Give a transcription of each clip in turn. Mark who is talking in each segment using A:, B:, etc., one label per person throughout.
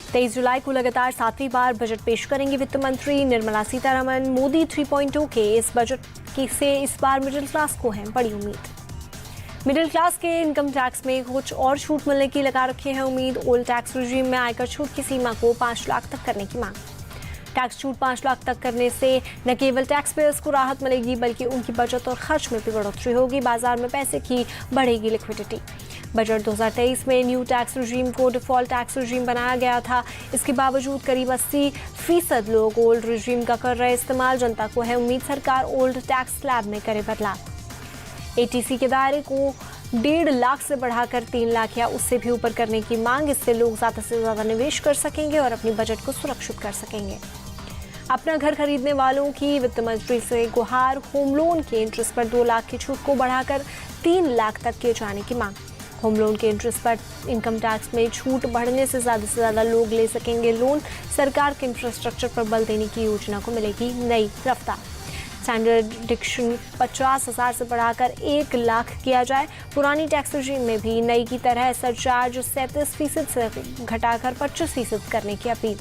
A: 23 जुलाई को लगातार 7वीं बार बजट पेश करेंगी वित्त मंत्री निर्मला सीतारमण। मोदी 3.0 के इस बजट से इस बार मिडिल क्लास को है बड़ी उम्मीद। मिडिल क्लास के इनकम टैक्स में कुछ और छूट मिलने की लगा रखी है उम्मीद। ओल्ड टैक्स रेजिम में आयकर छूट की सीमा को 5 लाख तक करने की मांग। टैक्स छूट 5 लाख तक करने से न केवल टैक्स पेयर्स को राहत मिलेगी बल्कि उनकी बचत और खर्च में भी बढ़ोतरी होगी। बाजार में पैसे की बढ़ेगी लिक्विडिटी। बजट 2023 में न्यू टैक्स रेजिम को डिफॉल्ट टैक्स रेजिम बनाया गया था। इसके बावजूद करीब 80% लोग ओल्ड रेजिम का कर रहे इस्तेमाल। जनता को है उम्मीद सरकार ओल्ड टैक्स स्लैब में करे बदलाव। एटीसी के दायरे को 1.5 लाख से बढ़ाकर 3 लाख या उससे भी ऊपर करने की मांग। इससे लोग ज़्यादा से ज़्यादा निवेश कर सकेंगे और अपनी बजट को सुरक्षित कर सकेंगे। अपना घर खरीदने वालों की वित्त मंत्री से गुहार। होम लोन के इंटरेस्ट पर 2 लाख की छूट को बढ़ाकर 3 लाख तक किए जाने की मांग। होम लोन के इंटरेस्ट पर इनकम टैक्स में छूट बढ़ने से ज़्यादा लोग ले सकेंगे लोन। सरकार के इंफ्रास्ट्रक्चर पर बल देने की योजना को मिलेगी नई रफ्तार। स्टैंडर्ड डिडक्शन 50,000 से बढ़ाकर 1 लाख किया जाए। पुरानी टैक्स रेजिम में भी नई की तरह सरचार्ज 37% से घटाकर 25% करने की अपील।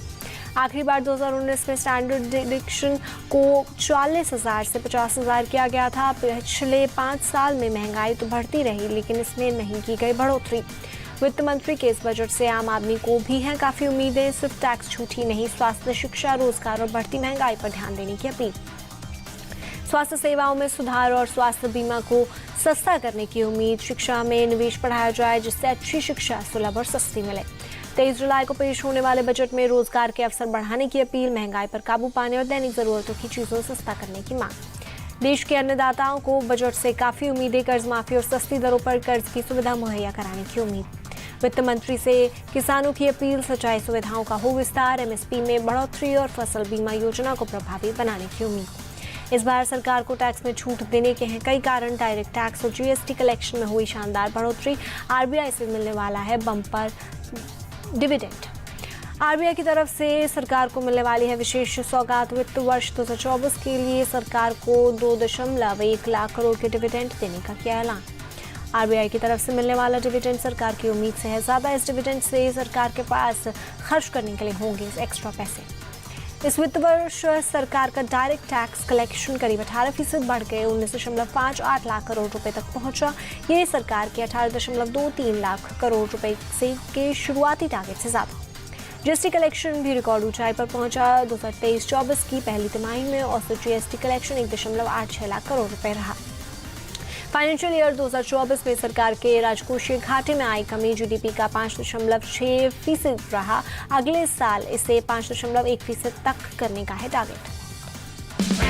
A: आखिरी बार 2019 में स्टैंडर्ड डिडक्शन को 40,000 से 50,000 किया गया था। पिछले 5 साल में महंगाई तो बढ़ती रही लेकिन इसमें नहीं की गई बढ़ोतरी। वित्त मंत्री के इस बजट से आम आदमी को भी हैं काफ़ी उम्मीदें। सिर्फ टैक्स छूट ही नहीं, स्वास्थ्य, शिक्षा, रोजगार और बढ़ती महंगाई पर ध्यान देने की अपील। स्वास्थ्य सेवाओं में सुधार और स्वास्थ्य बीमा को सस्ता करने की उम्मीद। शिक्षा में निवेश बढ़ाया जाए जिससे अच्छी शिक्षा सुलभ और सस्ती मिले। 23 जुलाई को पेश होने वाले बजट में रोजगार के अवसर बढ़ाने की अपील, महंगाई पर काबू पाने और दैनिक जरूरतों की चीज़ों सस्ता करने की मांग। देश के अन्नदाताओं को बजट से काफ़ी उम्मीदें। कर्ज माफी और सस्ती दरों पर कर्ज की सुविधा मुहैया कराने की उम्मीद। वित्त मंत्री से किसानों की अपील, सिंचाई सुविधाओं का हो विस्तार, एमएसपी में बढ़ोतरी और फसल बीमा योजना को प्रभावी बनाने की उम्मीद। इस बार सरकार को टैक्स में छूट देने के हैं कई कारण। डायरेक्ट टैक्स और जीएसटी कलेक्शन में हुई शानदार बढ़ोतरी। आरबीआई से मिलने वाला है बम्पर डिविडेंड। आरबीआई की तरफ से सरकार को मिलने वाली है विशेष सौगात। वित्त वर्ष 2024 के लिए सरकार को 2.1 लाख करोड़ के डिविडेंड देने का किया ऐलान। आरबीआई की तरफ से मिलने वाला डिविडेंड सरकार की उम्मीद से है ज़्यादा। इस डिविडेंड से सरकार के पास खर्च करने के लिए होंगे एक्स्ट्रा पैसे। इस वित्त वर्ष सरकार का डायरेक्ट टैक्स कलेक्शन करीब 18% बढ़ के 19.58 लाख करोड़ रुपए तक पहुंचा। ये सरकार के 18.23 लाख करोड़ रुपए से के शुरुआती टारगेट से ज़्यादा। जीएसटी कलेक्शन भी रिकॉर्ड ऊंचाई पर पहुंचा। 2023-24 की पहली तिमाही में औसत जीएसटी कलेक्शन 1.86 लाख करोड़ रुपए रहा। फाइनेंशियल ईयर 2024 में सरकार के राजकोषीय घाटे में आई कमी जीडीपी का 5.6% रहा। अगले साल इसे 5.1% तक करने का है टारगेट।